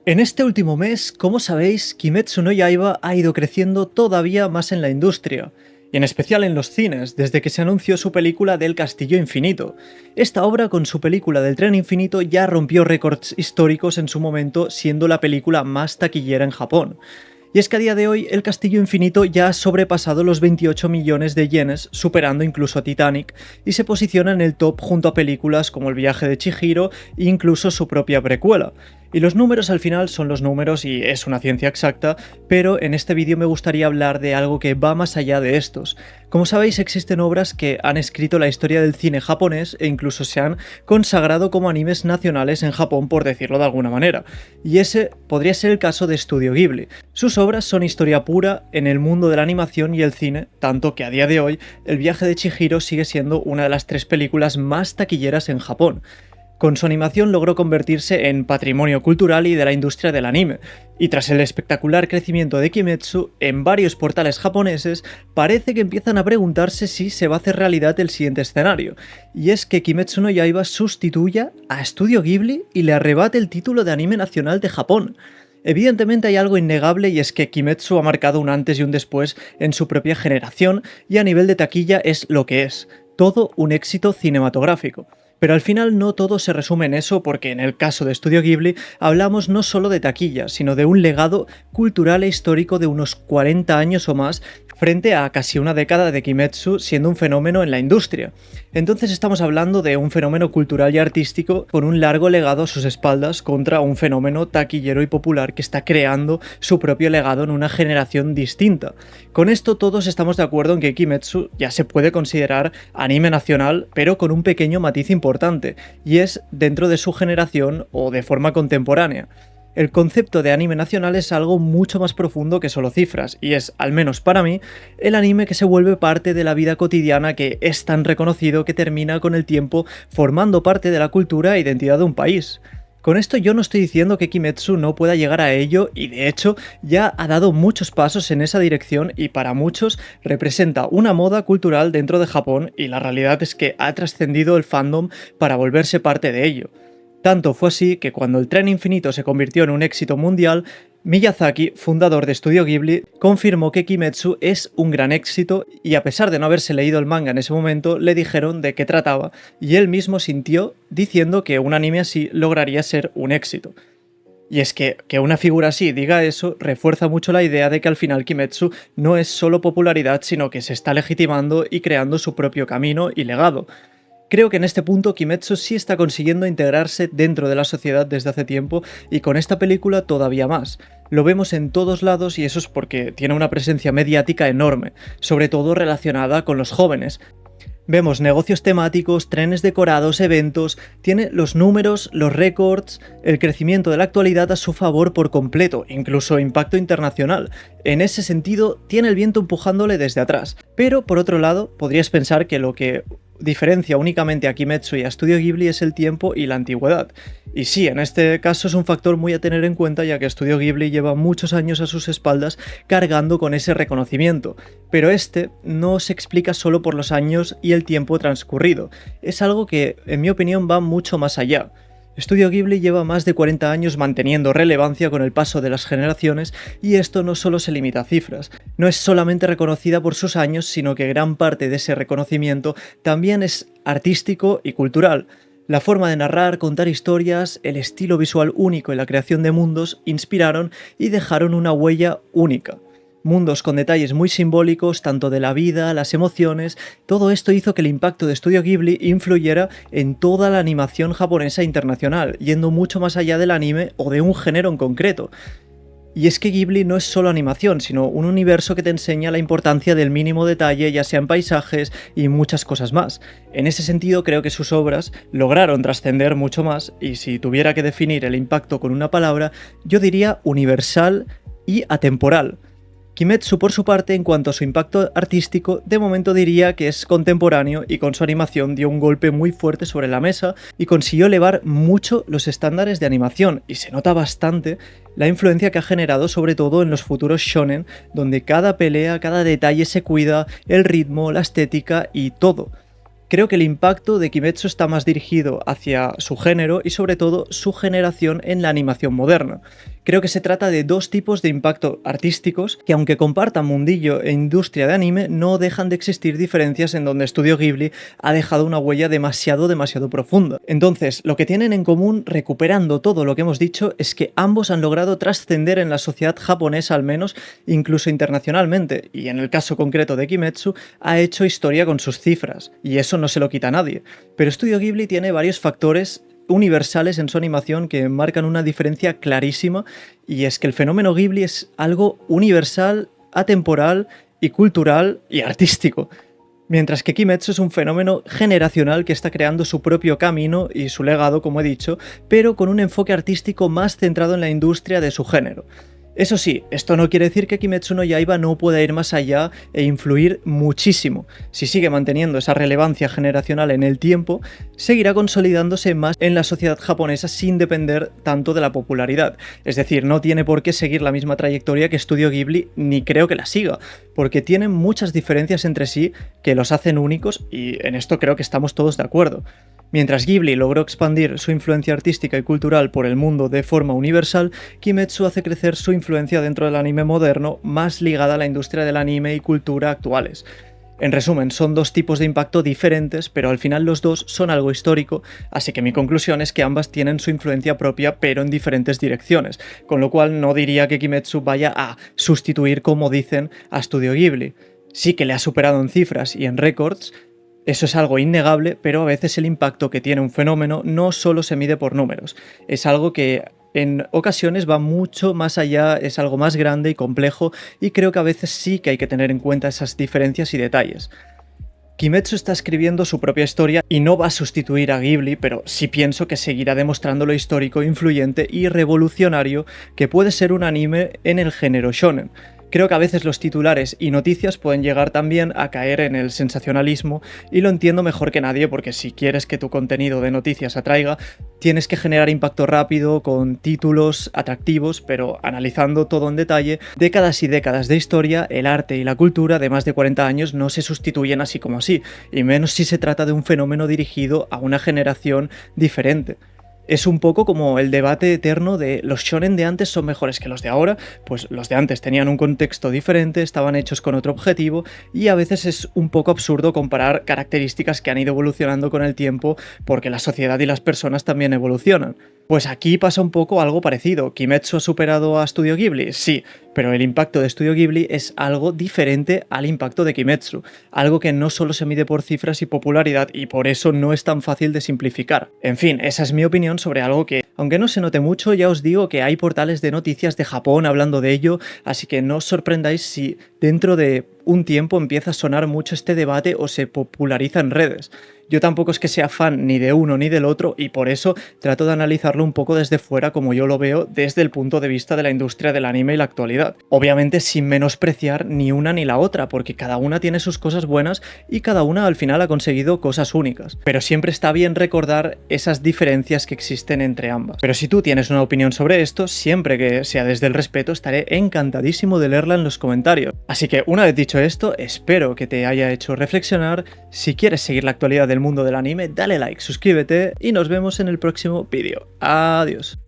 En este último mes, como sabéis, Kimetsu no Yaiba ha ido creciendo todavía más en la industria, y en especial en los cines, desde que se anunció su película del Castillo Infinito. Esta obra, con su película del Tren Infinito, ya rompió récords históricos en su momento, siendo la película más taquillera en Japón. Y es que a día de hoy el Castillo Infinito ya ha sobrepasado los 28 millones de yenes, superando incluso a Titanic, y se posiciona en el top junto a películas como El viaje de Chihiro e incluso su propia precuela. Y los números al final son los números y es una ciencia exacta, pero en este vídeo me gustaría hablar de algo que va más allá de estos. Como sabéis, existen obras que han escrito la historia del cine japonés e incluso se han consagrado como animes nacionales en Japón, por decirlo de alguna manera. Y ese podría ser el caso de Studio Ghibli. Sus obras son historia pura en el mundo de la animación y el cine, tanto que a día de hoy El viaje de Chihiro sigue siendo una de las 3 películas más taquilleras en Japón. Con su animación logró convertirse en patrimonio cultural y de la industria del anime, y tras el espectacular crecimiento de Kimetsu, en varios portales japoneses parece que empiezan a preguntarse si se va a hacer realidad el siguiente escenario, y es que Kimetsu no Yaiba sustituya a Studio Ghibli y le arrebate el título de anime nacional de Japón. Evidentemente hay algo innegable y es que Kimetsu ha marcado un antes y un después en su propia generación y a nivel de taquilla es lo que es, todo un éxito cinematográfico. Pero al final no todo se resume en eso porque en el caso de Studio Ghibli hablamos no solo de taquilla, sino de un legado cultural e histórico de unos 40 años o más frente a casi una década de Kimetsu siendo un fenómeno en la industria. Entonces estamos hablando de un fenómeno cultural y artístico con un largo legado a sus espaldas contra un fenómeno taquillero y popular que está creando su propio legado en una generación distinta. Con esto todos estamos de acuerdo en que Kimetsu ya se puede considerar anime nacional, pero con un pequeño matiz importante, y es dentro de su generación o de forma contemporánea. El concepto de anime nacional es algo mucho más profundo que solo cifras, y es, al menos para mí, el anime que se vuelve parte de la vida cotidiana que es tan reconocido que termina con el tiempo formando parte de la cultura e identidad de un país. Con esto yo no estoy diciendo que Kimetsu no pueda llegar a ello y de hecho ya ha dado muchos pasos en esa dirección y para muchos representa una moda cultural dentro de Japón y la realidad es que ha trascendido el fandom para volverse parte de ello. Tanto fue así que cuando el Tren Infinito se convirtió en un éxito mundial, Miyazaki, fundador de Studio Ghibli, confirmó que Kimetsu es un gran éxito y a pesar de no haberse leído el manga en ese momento, le dijeron de qué trataba y él mismo sintió diciendo que un anime así lograría ser un éxito. Y es que una figura así diga eso refuerza mucho la idea de que al final Kimetsu no es solo popularidad, sino que se está legitimando y creando su propio camino y legado. Creo que en este punto Kimetsu sí está consiguiendo integrarse dentro de la sociedad desde hace tiempo y con esta película todavía más. Lo vemos en todos lados y eso es porque tiene una presencia mediática enorme, sobre todo relacionada con los jóvenes. Vemos negocios temáticos, trenes decorados, eventos, tiene los números, los récords, el crecimiento de la actualidad a su favor por completo, incluso impacto internacional. En ese sentido, tiene el viento empujándole desde atrás. Pero, por otro lado, podrías pensar que lo que diferencia únicamente a Kimetsu y a Studio Ghibli es el tiempo y la antigüedad. Y sí, en este caso es un factor muy a tener en cuenta ya que Studio Ghibli lleva muchos años a sus espaldas cargando con ese reconocimiento, pero este no se explica solo por los años y el tiempo transcurrido, es algo que en mi opinión va mucho más allá. Studio Ghibli lleva más de 40 años manteniendo relevancia con el paso de las generaciones y esto no solo se limita a cifras, no es solamente reconocida por sus años, sino que gran parte de ese reconocimiento también es artístico y cultural. La forma de narrar, contar historias, el estilo visual único y la creación de mundos inspiraron y dejaron una huella única. Mundos con detalles muy simbólicos, tanto de la vida, las emociones, todo esto hizo que el impacto de Studio Ghibli influyera en toda la animación japonesa internacional, yendo mucho más allá del anime o de un género en concreto. Y es que Ghibli no es solo animación, sino un universo que te enseña la importancia del mínimo detalle, ya sea en paisajes y muchas cosas más. En ese sentido creo que sus obras lograron trascender mucho más, y si tuviera que definir el impacto con una palabra, yo diría universal y atemporal. Kimetsu, por su parte, en cuanto a su impacto artístico, de momento diría que es contemporáneo y con su animación dio un golpe muy fuerte sobre la mesa y consiguió elevar mucho los estándares de animación, y se nota bastante la influencia que ha generado sobre todo en los futuros shonen, donde cada pelea, cada detalle se cuida, el ritmo, la estética y todo. Creo que el impacto de Kimetsu está más dirigido hacia su género y sobre todo su generación en la animación moderna. Creo que se trata de dos tipos de impacto artísticos que, aunque compartan mundillo e industria de anime, no dejan de existir diferencias en donde Estudio Ghibli ha dejado una huella demasiado profunda. Entonces, lo que tienen en común, recuperando todo lo que hemos dicho, es que ambos han logrado trascender en la sociedad japonesa al menos, incluso internacionalmente, y en el caso concreto de Kimetsu, ha hecho historia con sus cifras, y eso no se lo quita a nadie. Pero Estudio Ghibli tiene varios factores universales en su animación que marcan una diferencia clarísima, y es que el fenómeno Ghibli es algo universal, atemporal y cultural y artístico, mientras que Kimetsu es un fenómeno generacional que está creando su propio camino y su legado, como he dicho, pero con un enfoque artístico más centrado en la industria de su género. Eso sí, esto no quiere decir que Kimetsu no Yaiba no pueda ir más allá e influir muchísimo. Si sigue manteniendo esa relevancia generacional en el tiempo, seguirá consolidándose más en la sociedad japonesa sin depender tanto de la popularidad. Es decir, no tiene por qué seguir la misma trayectoria que Estudio Ghibli, ni creo que la siga, porque tienen muchas diferencias entre sí que los hacen únicos y en esto creo que estamos todos de acuerdo. Mientras Ghibli logró expandir su influencia artística y cultural por el mundo de forma universal, Kimetsu hace crecer su influencia dentro del anime moderno, más ligada a la industria del anime y cultura actuales. En resumen, son dos tipos de impacto diferentes, pero al final los dos son algo histórico, así que mi conclusión es que ambas tienen su influencia propia, pero en diferentes direcciones, con lo cual no diría que Kimetsu vaya a sustituir, como dicen, a Studio Ghibli. Sí que le ha superado en cifras y en récords. Eso es algo innegable, pero a veces el impacto que tiene un fenómeno no solo se mide por números, es algo que en ocasiones va mucho más allá, es algo más grande y complejo, y creo que a veces sí que hay que tener en cuenta esas diferencias y detalles. Kimetsu está escribiendo su propia historia y no va a sustituir a Ghibli, pero sí pienso que seguirá demostrando lo histórico, influyente y revolucionario que puede ser un anime en el género shonen. Creo que a veces los titulares y noticias pueden llegar también a caer en el sensacionalismo, y lo entiendo mejor que nadie porque si quieres que tu contenido de noticias atraiga, tienes que generar impacto rápido con títulos atractivos, pero analizando todo en detalle, décadas y décadas de historia, el arte y la cultura de más de 40 años no se sustituyen así como así, y menos si se trata de un fenómeno dirigido a una generación diferente. Es un poco como el debate eterno de los shonen de antes son mejores que los de ahora, pues los de antes tenían un contexto diferente, estaban hechos con otro objetivo, y a veces es un poco absurdo comparar características que han ido evolucionando con el tiempo porque la sociedad y las personas también evolucionan. Pues aquí pasa un poco algo parecido. ¿Kimetsu ha superado a Studio Ghibli? Sí, pero el impacto de Studio Ghibli es algo diferente al impacto de Kimetsu, algo que no solo se mide por cifras y popularidad, y por eso no es tan fácil de simplificar. En fin, esa es mi opinión sobre algo que, aunque no se note mucho, ya os digo que hay portales de noticias de Japón hablando de ello, así que no os sorprendáis si dentro de un tiempo empieza a sonar mucho este debate o se populariza en redes. Yo tampoco es que sea fan ni de uno ni del otro, y por eso trato de analizarlo un poco desde fuera como yo lo veo desde el punto de vista de la industria del anime y la actualidad. Obviamente sin menospreciar ni una ni la otra, porque cada una tiene sus cosas buenas y cada una al final ha conseguido cosas únicas. Pero siempre está bien recordar esas diferencias que existen entre ambas. Pero si tú tienes una opinión sobre esto, siempre que sea desde el respeto, estaré encantadísimo de leerla en los comentarios. Así que una vez dicho esto, espero que te haya hecho reflexionar. Si quieres seguir la actualidad del mundo del anime, dale like, suscríbete y nos vemos en el próximo vídeo. Adiós.